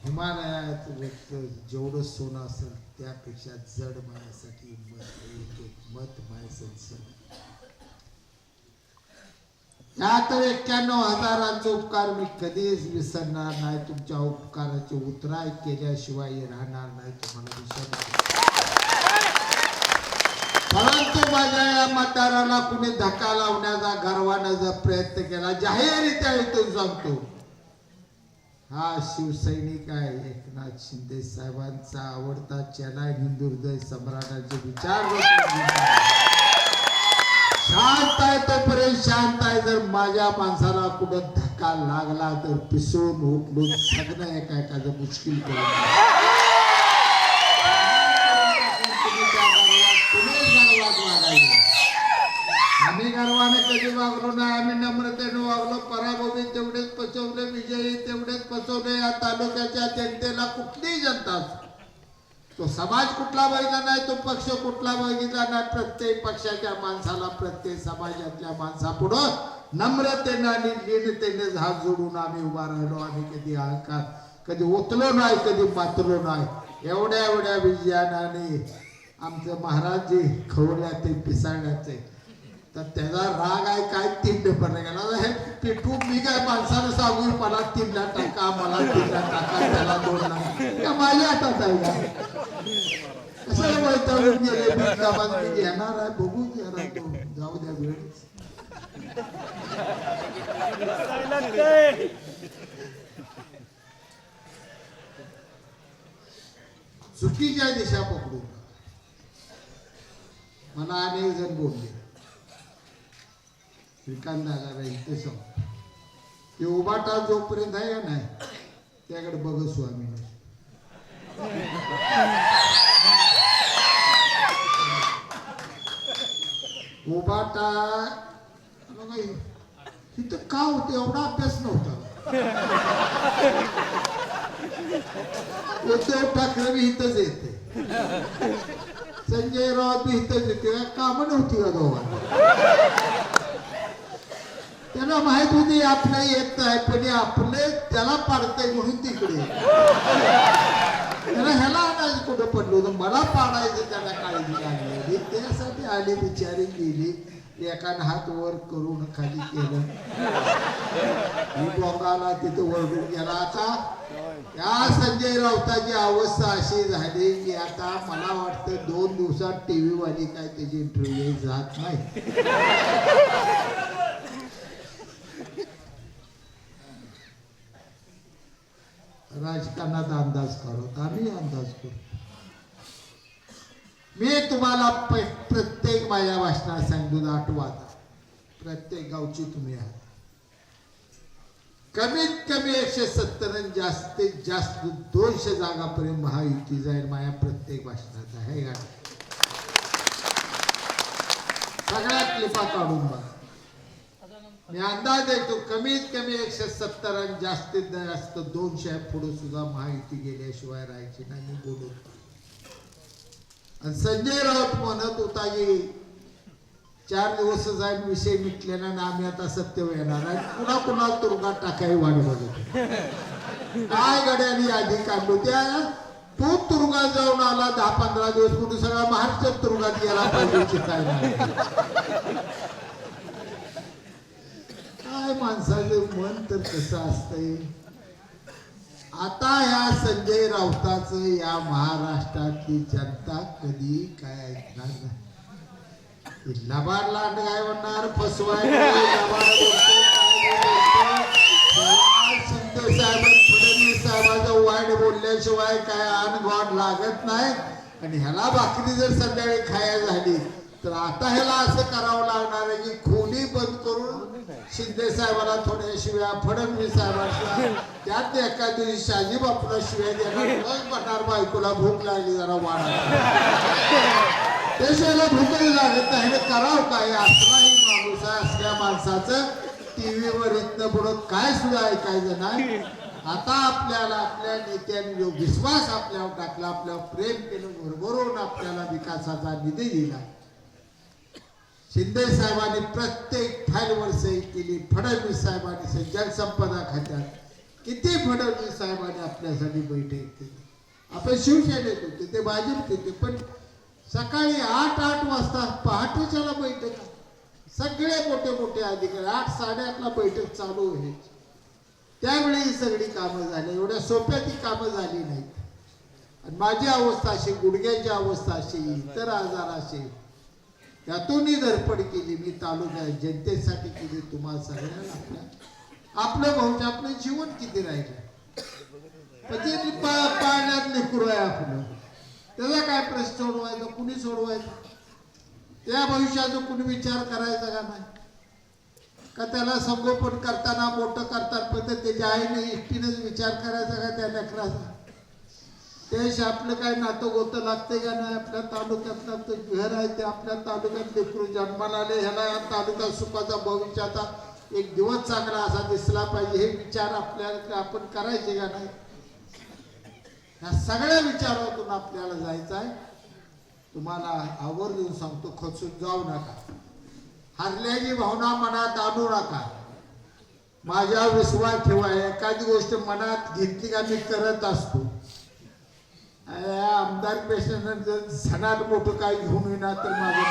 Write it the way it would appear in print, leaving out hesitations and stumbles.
हिमालयात जेवढं सोनं असेल त्यापेक्षा जड मायासाठी मत मायाचं या तर 91,000 उपकार मी कधीच विसरणार नाही. तुमच्या उपकाराचे उतराय केल्याशिवाय राहणार नाही तुम्हाला विसरणार. परंतु माझ्या या मतदाराला कुणी धक्का लावण्याचा गर्वानं जर प्रयत्न केला जाहीररित्या इथून सांगतो, हा शिवसैनिक आहे. एकनाथ शिंदे साहेबांचा आवडता चेला हिंदुहृदय सम्राटाचे विचार शांत आहे तोपर्यंत शांत आहे. जर माझ्या माणसाला कुठं धक्का लागला तर पिसून उठलून सगळं एकाचं मुश्किल करून आम्ही गर्वाने कधी वागलो नाही. आम्ही नम्रतेने वागलो. पराभवी तेवढेच पचवले, विजयी तेवढेच पचवले. या तालुक्याच्या जनतेला कुठलीही जनता तो समाज कुठला बघितला नाही, तो पक्ष कुठला बघितला नाही, प्रत्येक पक्षाच्या माणसाला प्रत्येक समाजातल्या माणसापुढं नम्रतेने आणि लीनतेने हात जोडून आम्ही उभा राहिलो. आम्ही कधी अहंकार कधी ओतलो नाही, कधी मातलो नाही. एवढ्या विजयाने आमचं महाराज जे खवल्या ते पिसाळण्याचे तर त्याचा राग आहे काय. 3 पेपर गेला हे पेटू मी काय माणसानं सांगू मला 3ला टाका, मला 3ला टाका, त्याला 2 का माझ्या हातात आहे का. कसं वैतागून गेले मी घेणार आहे बघू घ्या तो जाऊ द्या वेळ. चुकीच्या दिशा पकडून मला अनेक जण बोलले श्रीकांत दादा इथे सांग ते उभाटा जोपर्यंत आहे का नाही त्याकडे बघ स्वामी. उभाटा तिथं का होते एवढा अभ्यास नव्हता. उद्धव ठाकरे बी इथंच येते, संजय राऊत बी इथंच येते. कामं नव्हती का दोघांना. त्याला माहित होती आपलं येत आहे पण आपले त्याला पाडतंय म्हणून तिकडे त्याला ह्याला आणायचं कुठं पडलो होतं. मला पाडायचं त्याला काळजी लागली त्यासाठी आली बिचारी गेली. एकानं हात वर करून खाली केलं मी बोंगाला तिथं वरडून गेला. आता या संजय राऊताची अवस्था अशी झाली की आता मला वाटतं 2 दिवसात टीव्ही वाली काय त्याची इंटरव्ह्यू जात नाही. राजकारणात अंदाज काढत आम्ही अंदाज करतो. मी तुम्हाला प्रत्येक माझ्या भाषणात सांगतो आठवा प्रत्येक गावची तुम्ही आहात. कमीत कमी 170 जास्तीत जास्त 200 जागापर्यंत महायुती जाईल माझ्या प्रत्येक भाषणात आहे का. सगळ्या क्लिपा काढून बघा. मी अंदाज देतो कमीत कमी 170 आणि जास्तीत जास्त 200 पुढे सुद्धा महायुती गेल्याशिवाय राहायची नाही. मी बोलत आणि संजय राऊत म्हणत होता की 4 दिवस जाईल विषय मिटलेला ना आम्ही आता सत्य येणार आहे. पुन्हा पुन्हा तुरुंगात टाकाय वाट बघत काय गड्यानी आधी काढलो त्या तो तुरुंगात जाऊन आला 10-15 दिवस कुठे सगळा महाराष्ट्र तुरुंगात गेला पाहिजे काय नाही. काय माणसाचं मन तर कसं असतंय. आता ह्या संजय राऊताचं या महाराष्ट्रातली जनता कधी काय ऐकणार नाही. लबाड लांड काय म्हणणार फसवाय शिंदे साहेब फडणवीस साहेबांचं वाईट बोलल्याशिवाय काय आण गोड लागत नाही. आणि ह्याला भाकरी जर संध्याकाळी खायला झाली तर आता ह्याला असं करावं लागणार आहे की खोली बंद करून शिंदे साहेबांना थोड्या शिव्या, फडणवीस साहेबांना त्यात एका दिवशी शाजी बापूला शिव्या देणार. मग म्हणणार बायकोला भूक लागली जरा वाढा त्याशिवायला भूकही लागत नाही. करावं काय असलाही माणूस आहे. असल्या माणसाचं टीव्हीवर इथनं पुढं काय सुद्धा ऐकायचं नाही. आता आपल्याला आपल्या नेत्यांनी जो विश्वास आपल्यावर टाकला, आपल्यावर प्रेम केलं, भरभरून आपल्याला विकासाचा निधी दिला शिंदे साहेबांनी प्रत्येक फाईलवर सही केली. फडणवीस साहेबांनी जलसंपदा खात्यात किती फडणवीस साहेबांनी आपल्यासाठी बैठक केली. आपण शिवसेनेत होते, ते भाजप होते, पण सकाळी 8 वाजता पहाटेच्याला बैठक. सगळे मोठे मोठे अधिकारी 8 साडेआठला बैठक चालू व्हायची. त्यावेळी ही सगळी कामं झाली. एवढ्या सोप्या ती कामं झाली नाहीत. आणि माझी अवस्था अशी, गुडघ्याची अवस्था अशी, इतर आजार असे, त्यातूनही धडपड केली मी तालुक्यात जनतेसाठी केली. तुम्हाला सगळ्यांना आपलं भाऊच आपलं जीवन किती राहिलं, पण ते पाळण्यात लेकरू आहे आपलं. त्याचा काय प्रश्न सोडवायचा, कुणी सोडवायचा? त्या भविष्याचा कुणी विचार करायचा का नाही? का त्याला संगोपन करताना मोठं करताना पण त्याच्या आईने एकटीनेच विचार करायचा का त्या लेकराचा? देश आपलं काय नातं गोतं लागते का नाही? आपल्या तालुक्यातलं घर आहे ते आपल्या तालुक्यात लेकरू जन्माला आले, ह्याला या तालुक्यात सुखाचा भविष्याचा एक दिवस चांगला असा दिसला पाहिजे, हे विचार आपल्याला आपण करायचे का नाही? ह्या सगळ्या विचारातून आपल्याला जायचं आहे. तुम्हाला आवर्जून सांगतो, खचून जाऊ नका, हरल्याची भावना मनात आणू नका. माझ्या विश्वास ठेवा. एखादी गोष्ट मनात घेतली का मी करत असतो. आमदार पेशंट जर सणात मोठं काय घेऊन येणार तर माझं